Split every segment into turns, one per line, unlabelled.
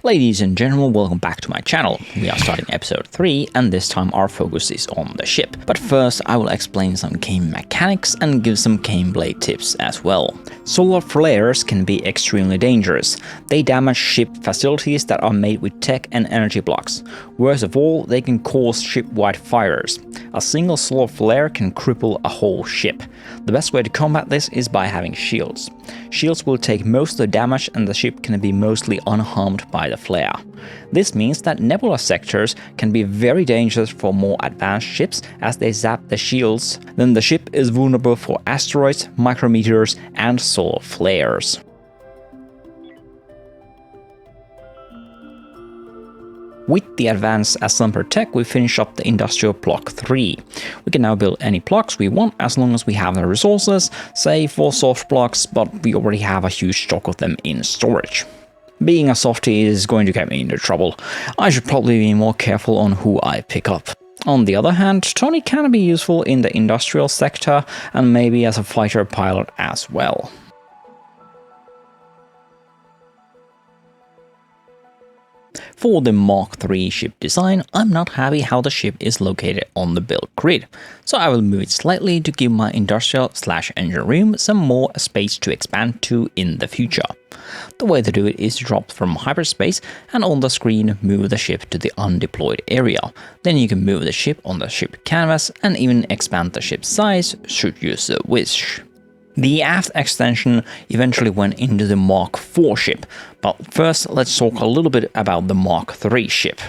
Ladies and gentlemen, welcome back to my channel. We are starting episode 3 and this time our focus is on the ship. But first I will explain some game mechanics and give some gameplay tips as well. Solar flares can be extremely dangerous. They damage ship facilities that are made with tech and energy blocks. Worst of all, they can cause ship-wide fires. A single solar flare can cripple a whole ship. The best way to combat this is by having shields. Shields will take most of the damage and the ship can be mostly unharmed by the flare. This means that nebula sectors can be very dangerous for more advanced ships as they zap the shields. Then the ship is vulnerable for asteroids, micrometeors, and solar flares. With the advanced assembler tech, we finish up the industrial block 3. We can now build any blocks we want as long as we have the resources, say for soft blocks, but we already have a huge stock of them in storage. Being a softie is going to get me into trouble. I should probably be more careful on who I pick up. On the other hand, Tony can be useful in the industrial sector and maybe as a fighter pilot as well. For the Mark III ship design, I'm not happy how the ship is located on the build grid, so I will move it slightly to give my industrial/engine room some more space to expand to in the future. The way to do it is to drop from hyperspace and on the screen move the ship to the undeployed area. Then you can move the ship on the ship canvas and even expand the ship's size should you so wish. The aft extension eventually went into the Mark IV ship, but first let's talk a little bit about the Mark III ship.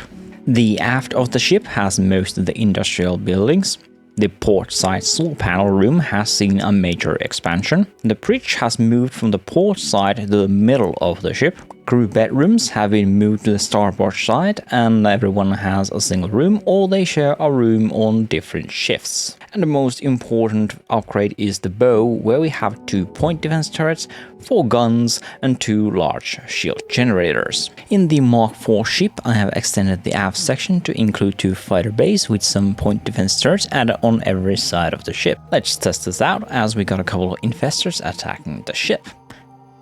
The aft of the ship has most of the industrial buildings. The port side solar panel room has seen a major expansion. The bridge has moved from the port side to the middle of the ship. Crew bedrooms have been moved to the starboard side and everyone has a single room or they share a room on different shifts. And the most important upgrade is the bow, where we have 2 point defense turrets, 4 guns and 2 large shield generators. In the Mark IV ship I have extended the aft section to include 2 fighter bays with some point defense turrets added on every side of the ship. Let's test this out as we got a couple of infestors attacking the ship.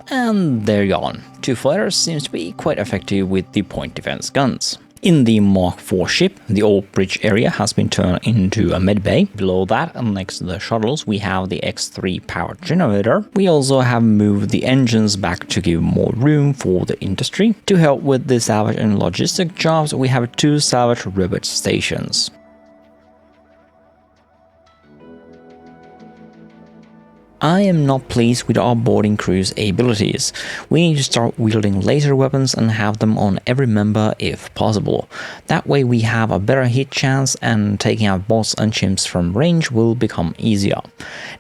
And they're gone. 2 fighters seems to be quite effective with the point defense guns. In the Mark IV ship, the old bridge area has been turned into a medbay. Below that and next to the shuttles we have the X3 power generator. We also have moved the engines back to give more room for the industry. To help with the salvage and logistic jobs we have 2 salvage robot stations. I am not pleased with our boarding crew's abilities. We need to start wielding laser weapons and have them on every member if possible. That way we have a better hit chance and taking out bots and chimps from range will become easier.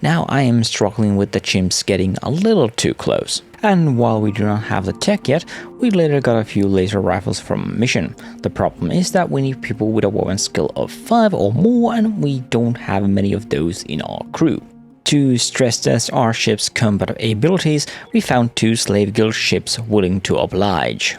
Now I am struggling with the chimps getting a little too close. And while we do not have the tech yet, we later got a few laser rifles from a mission. The problem is that we need people with a weapon skill of 5 or more and we don't have many of those in our crew. To stress test our ship's combat abilities, we found 2 slave guild ships willing to oblige.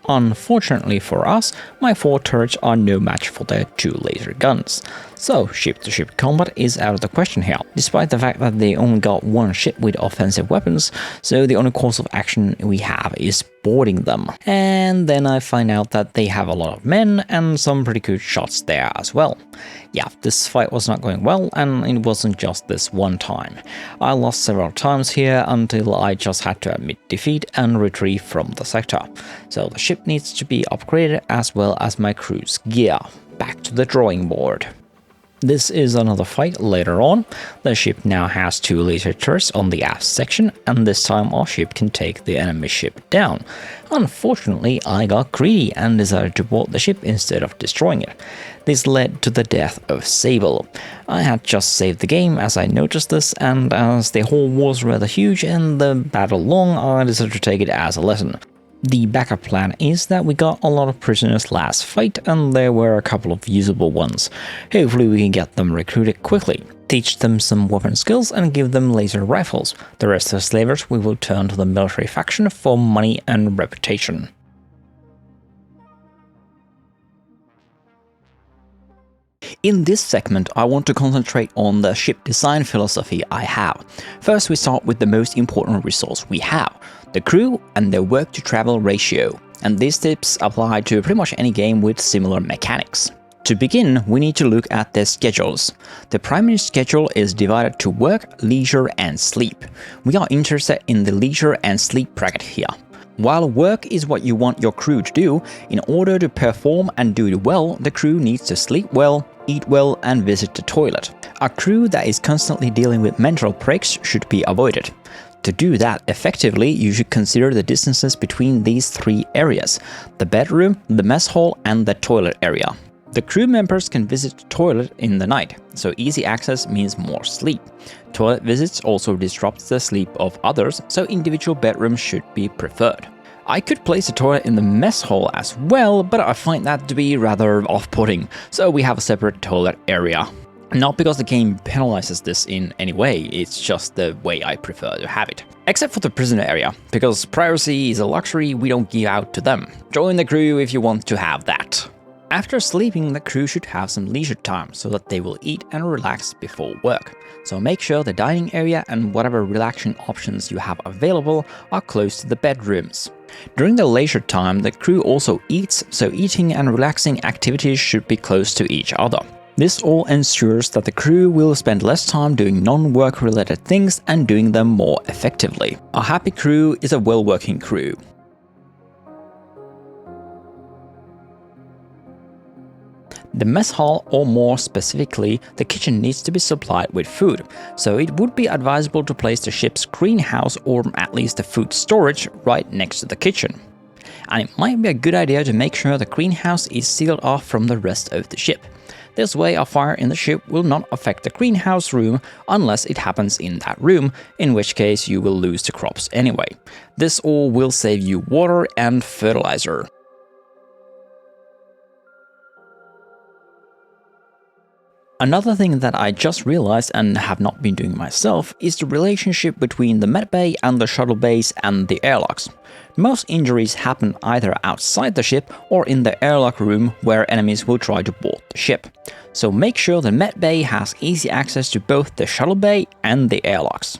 Unfortunately for us, my 4 turrets are no match for their 2 laser guns, so ship-to-ship combat is out of the question here, despite the fact that they only got 1 ship with offensive weapons, so the only course of action we have is boarding them. And then I find out that they have a lot of men and some pretty good shots there as well. Yeah, this fight was not going well and it wasn't just this one time. I lost several times here until I just had to admit defeat and retrieve from the sector. So the ship needs to be upgraded as well as my crew's gear. Back to the drawing board. This is another fight later on. The ship now has 2 laser turrets on the aft section and this time our ship can take the enemy ship down. Unfortunately, I got greedy and decided to board the ship instead of destroying it. This led to the death of Sable. I had just saved the game as I noticed this, and as the hull was rather huge and the battle long, I decided to take it as a lesson. The backup plan is that we got a lot of prisoners last fight and there were a couple of usable ones. Hopefully we can get them recruited quickly, teach them some weapon skills and give them laser rifles. The rest of the slavers we will turn to the military faction for money and reputation. In this segment, I want to concentrate on the ship design philosophy I have. First, we start with the most important resource we have, the crew and their work to travel ratio. and these tips apply to pretty much any game with similar mechanics. To begin, we need to look at their schedules. The primary schedule is divided to work, leisure, and sleep. We are interested in the leisure and sleep bracket here. While work is what you want your crew to do, in order to perform and do it well, the crew needs to sleep well, eat well, and visit the toilet. A crew that is constantly dealing with mental breaks should be avoided. To do that effectively, you should consider the distances between these three areas: the bedroom, the mess hall, and the toilet area. The crew members can visit the toilet in the night, so easy access means more sleep. Toilet visits also disrupt the sleep of others, so individual bedrooms should be preferred. I could place a toilet in the mess hall as well, but I find that to be rather off-putting, so we have a separate toilet area. Not because the game penalizes this in any way, it's just the way I prefer to have it. Except for the prisoner area, because privacy is a luxury we don't give out to them. Join the crew if you want to have that. After sleeping, the crew should have some leisure time so that they will eat and relax before work. So make sure the dining area and whatever relaxation options you have available are close to the bedrooms. During the leisure time, the crew also eats, so eating and relaxing activities should be close to each other. This all ensures that the crew will spend less time doing non-work related things and doing them more effectively. A happy crew is a well-working crew. The mess hall, or more specifically, the kitchen, needs to be supplied with food, so it would be advisable to place the ship's greenhouse, or at least the food storage, right next to the kitchen. And it might be a good idea to make sure the greenhouse is sealed off from the rest of the ship. This way a fire in the ship will not affect the greenhouse room unless it happens in that room, in which case you will lose the crops anyway. This all will save you water and fertilizer. Another thing that I just realized and have not been doing myself is the relationship between the medbay and the shuttle base and the airlocks. Most injuries happen either outside the ship or in the airlock room where enemies will try to board the ship. So make sure the medbay has easy access to both the shuttle bay and the airlocks.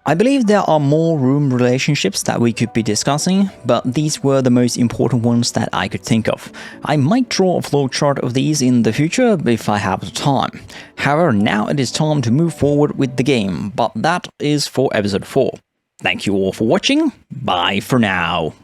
I believe there are more room relationships that we could be discussing, but these were the most important ones that I could think of. I might draw a flowchart of these in the future if I have the time. However, now it is time to move forward with the game, but that is for episode 4. Thank you all for watching, bye for now.